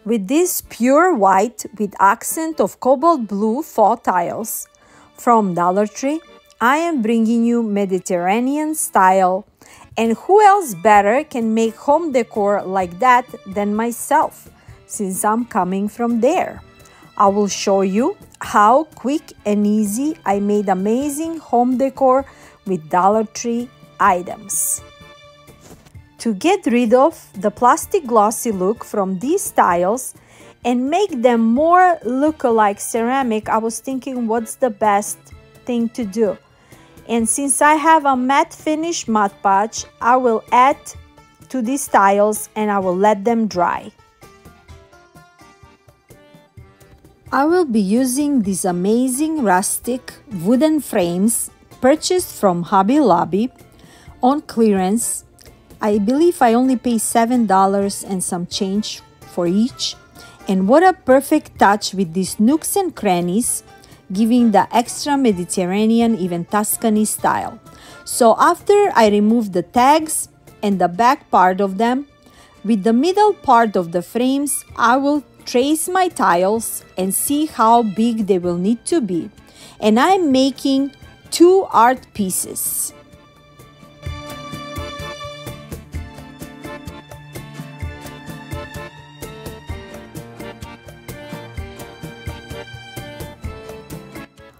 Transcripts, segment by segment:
With this pure white with accent of cobalt blue faux tiles from Dollar Tree, I am bringing you Mediterranean style, and who else better can make home decor like that than myself, since I'm coming from there. I will show you how quick and easy I made amazing home decor with Dollar Tree items. To get rid of the plastic glossy look from these tiles and make them more look like ceramic, I was thinking what's the best thing to do. And since I have a matte finish Mod Podge, I will add to these tiles and I will let them dry. I will be using these amazing rustic wooden frames purchased from Hobby Lobby on clearance. I believe I only paid $7 and some change for each. And what a perfect touch with these nooks and crannies, giving the extra Mediterranean, even Tuscany style. So after I remove the tags and the back part of them, with the middle part of the frames, I will trace my tiles and see how big they will need to be. And I'm making 2 art pieces.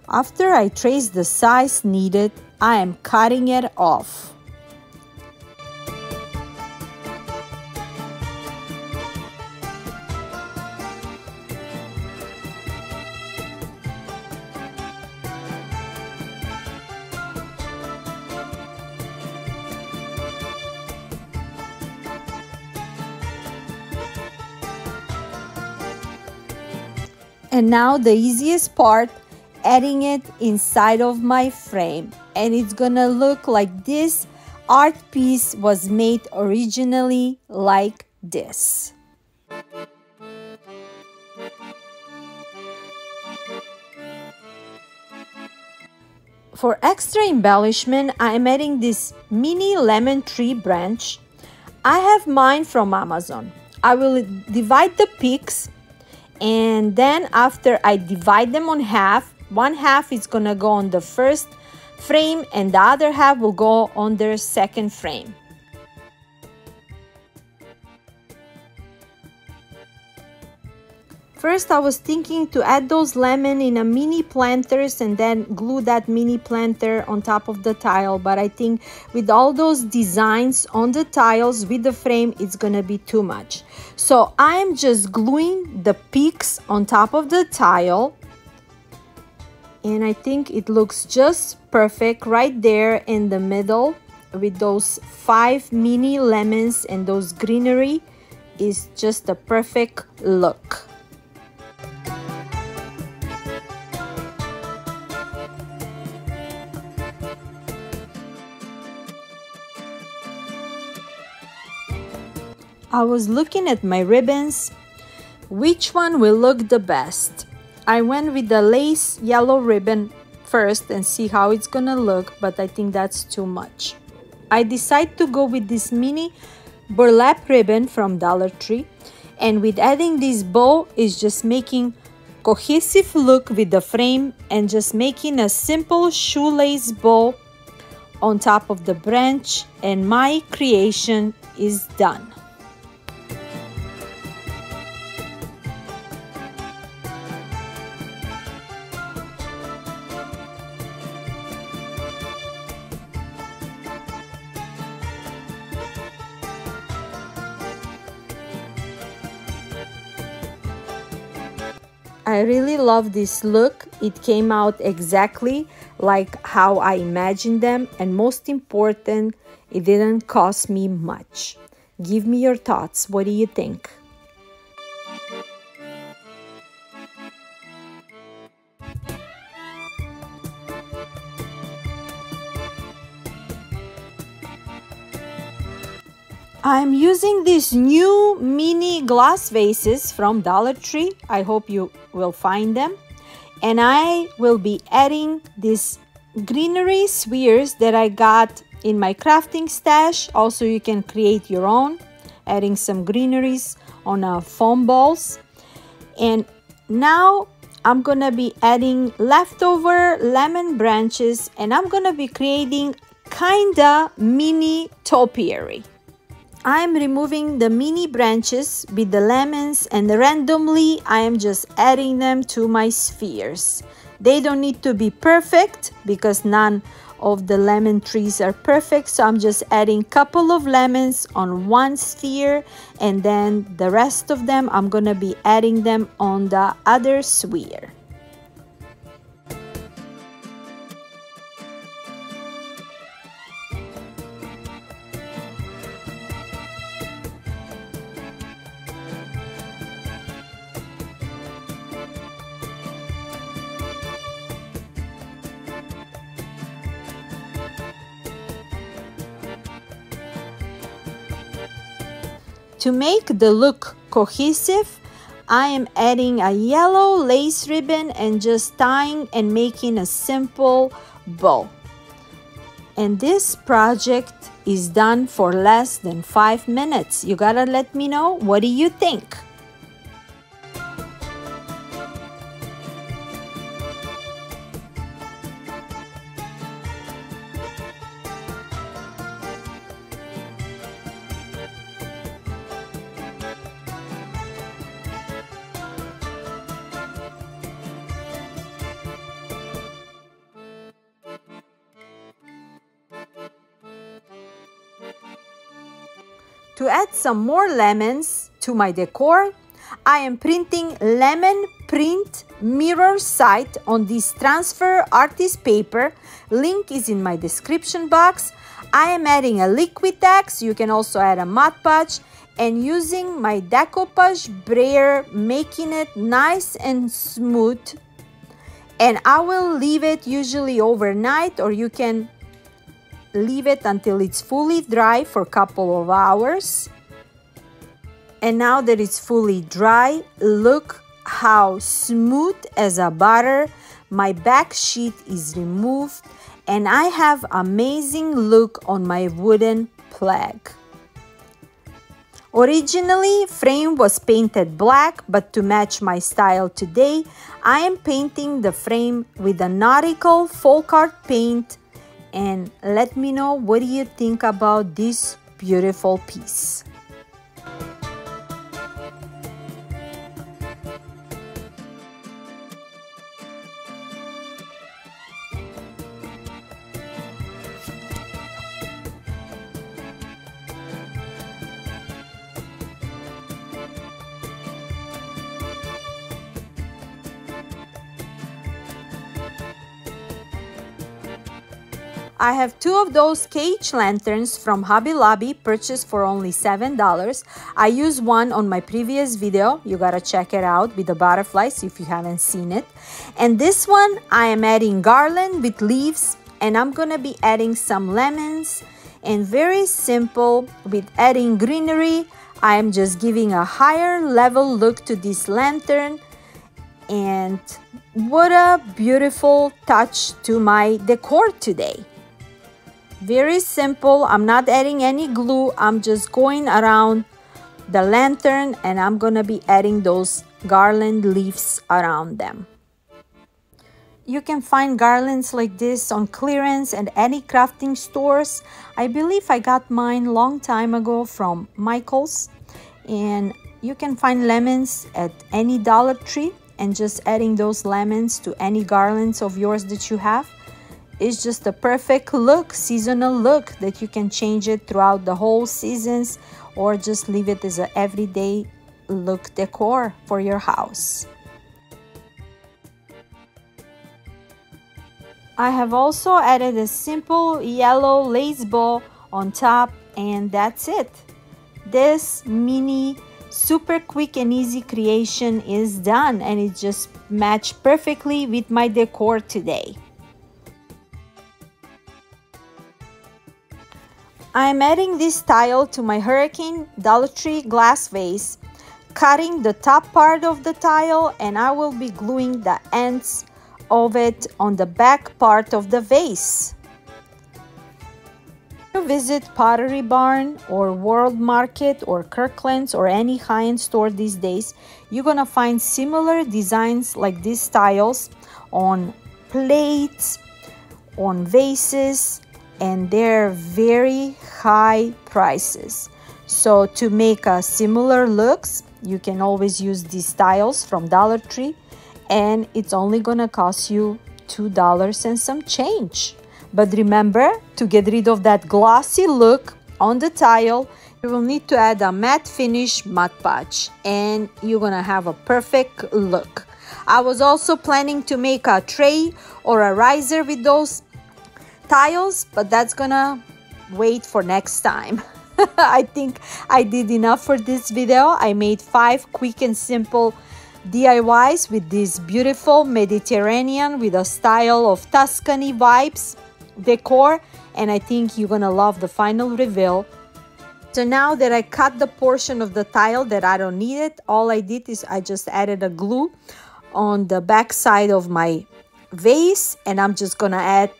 After I trace the size needed, I am cutting it off. And now the easiest part, adding it inside of my frame, and it's gonna look like this art piece was made originally like this. For extra embellishment, I'm adding this mini lemon tree branch. I have mine from Amazon. I will divide the peaks, and then after I divide them on half, one half is gonna go on the first frame and the other half will go on their second frame. First I was thinking to add those lemon in a mini planters and then glue that mini planter on top of the tile, but I think with all those designs on the tiles with the frame, it's gonna be too much. So I am just gluing the peaks on top of the tile, and I think it looks just perfect right there in the middle with those 5 mini lemons, and those greenery is just a perfect look. I was looking at my ribbons, which one will look the best. I went with the lace yellow ribbon first and see how it's gonna look, but I think that's too much. I decided to go with this mini burlap ribbon from Dollar Tree, and with adding this bow is just making cohesive look with the frame and just making a simple shoelace bow on top of the branch, and my creation is done. I really love this look. It came out exactly like how I imagined them, and most important, it didn't cost me much. Give me your thoughts. What do you think? I'm using these new mini glass vases from Dollar Tree. I hope you will find them. And I will be adding these greenery spheres that I got in my crafting stash. Also, you can create your own, adding some greeneries on foam balls. And now I'm gonna be adding leftover lemon branches, and I'm gonna be creating kinda mini topiary. I'm removing the mini branches with the lemons, and randomly I am just adding them to my spheres. They don't need to be perfect because none of the lemon trees are perfect, so I'm just adding a couple of lemons on one sphere, and then the rest of them I'm gonna be adding them on the other sphere. To make the look cohesive, I am adding a yellow lace ribbon and just tying and making a simple bow. And this project is done for less than 5 minutes. You gotta let me know, what do you think? To add some more lemons to my decor, I am printing lemon print mirror site on this transfer artist paper. Link is in my description box. I am adding a liquid wax. You can also add a Mod Podge, and using my decoupage brayer, making it nice and smooth. And I will leave it usually overnight, or you can leave it until it's fully dry for a couple of hours. And now that it's fully dry, look how smooth as a butter. My back sheet is removed, and I have amazing look on my wooden plaque. Originally, frame was painted black, but to match my style today, I am painting the frame with a nautical folk art paint. And let me know, what do you think about this beautiful piece? I have 2 of those Ceej lanterns from Hobby Lobby, purchased for only $7. I used one on my previous video. You gotta check it out with the butterflies if you haven't seen it. And this one, I am adding garland with leaves, and I'm gonna be adding some lemons, and very simple with adding greenery. I am just giving a higher level look to this lantern, and what a beautiful touch to my decor today. Very simple. I'm not adding any glue. I'm just going around the lantern, and I'm gonna be adding those garland leaves around them. You can find garlands like this on clearance at any crafting stores. I believe I got mine long time ago from Michael's, and you can find lemons at any Dollartree, and just adding those lemons to any garlands of yours that you have. It's just a perfect look, seasonal look, that you can change it throughout the whole seasons, or just leave it as an everyday look decor for your house. I have also added a simple yellow lace bow on top, and that's it. This mini super quick and easy creation is done, and it just matched perfectly with my decor today. I'm adding this tile to my Hurricane Dollartree glass vase, cutting the top part of the tile, and I will be gluing the ends of it on the back part of the vase. visit Pottery Barn or World Market or Kirkland's or any high-end store these days, you're gonna find similar designs like these tiles on plates, on vases, and they're very high prices. So to make a similar looks, you can always use these tiles from Dollar Tree, and it's only gonna cost you $2 and some change. But remember, to get rid of that glossy look on the tile, you will need to add a matte finish Mod Podge, and you're gonna have a perfect look. I was also planning to make a tray or a riser with those tiles, but that's gonna wait for next time. I think I did enough for this video. I made 5 quick and simple DIYs with this beautiful Mediterranean with a style of Tuscany vibes decor, and I think you're gonna love the final reveal. So now that I cut the portion of the tile that I don't need it, all I did is I just added a glue on the back side of my vase, and I'm just gonna add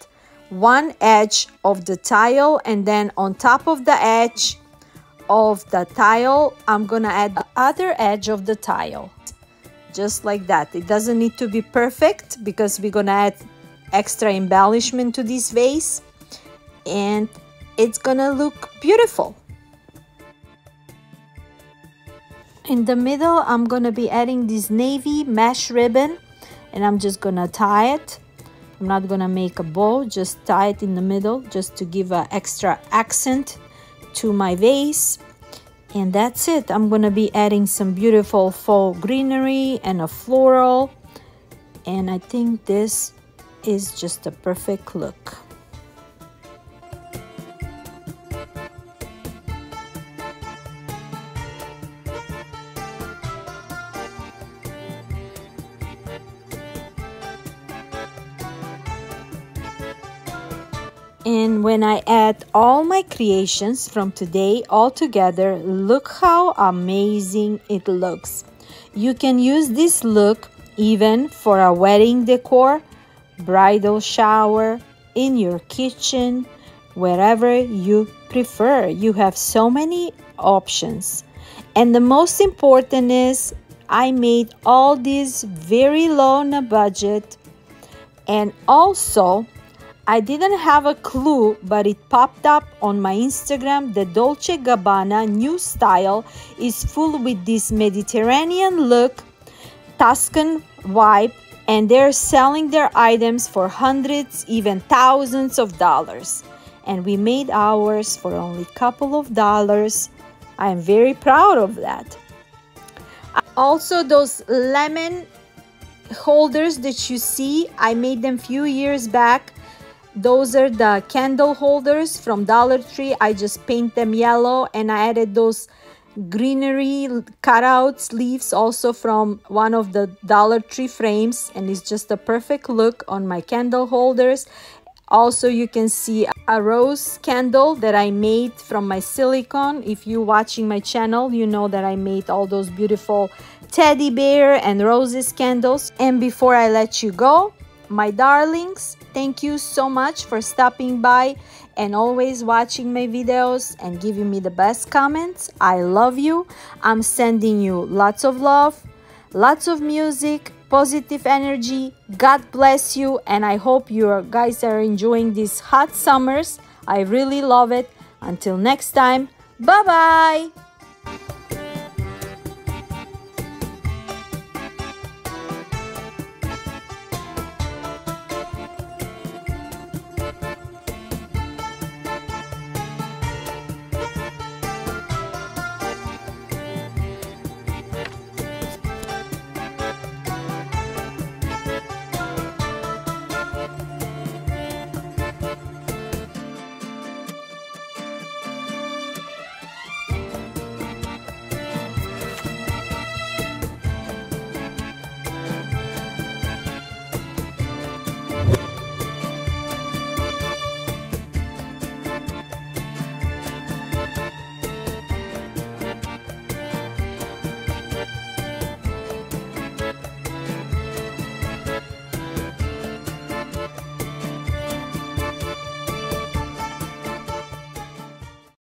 one edge of the tile, and then on top of the edge of the tile I'm gonna add the other edge of the tile, just like that. It doesn't need to be perfect because we're gonna add extra embellishment to this vase, and it's gonna look beautiful. In the middle I'm gonna be adding this navy mesh ribbon, and I'm just gonna tie it. I'm not gonna make a bow, just tie it in the middle just to give an extra accent to my vase. And that's it. I'm gonna be adding some beautiful faux greenery and a floral, and I think this is just a perfect look. And when I add all my creations from today all together, look how amazing it looks. You can use this look even for a wedding decor, bridal shower, in your kitchen, wherever you prefer. You have so many options. And the most important is I made all these very low on a budget, and also I didn't have a clue, but it popped up on my Instagram. The Dolce Gabbana new style is full with this Mediterranean look, Tuscan vibe, and they're selling their items for hundreds, even thousands of dollars. And we made ours for only a couple of dollars. I am very proud of that. Also, those lemon holders that you see, I made them a few years back. Those are the candle holders from Dollar Tree. I just paint them yellow, and I added those greenery cutouts leaves also from one of the Dollar Tree frames, and it's just a perfect look on my candle holders. Also, you can see a rose candle that I made from my silicone. If you're watching my channel, you know that I made all those beautiful teddy bear and roses candles. And before I let you go, my darlings, thank you so much for stopping by and always watching my videos and giving me the best comments. I love you. I'm sending you lots of love, lots of music, positive energy. God bless you, and I hope you guys are enjoying these hot summers. I really love it. Until next time, bye-bye.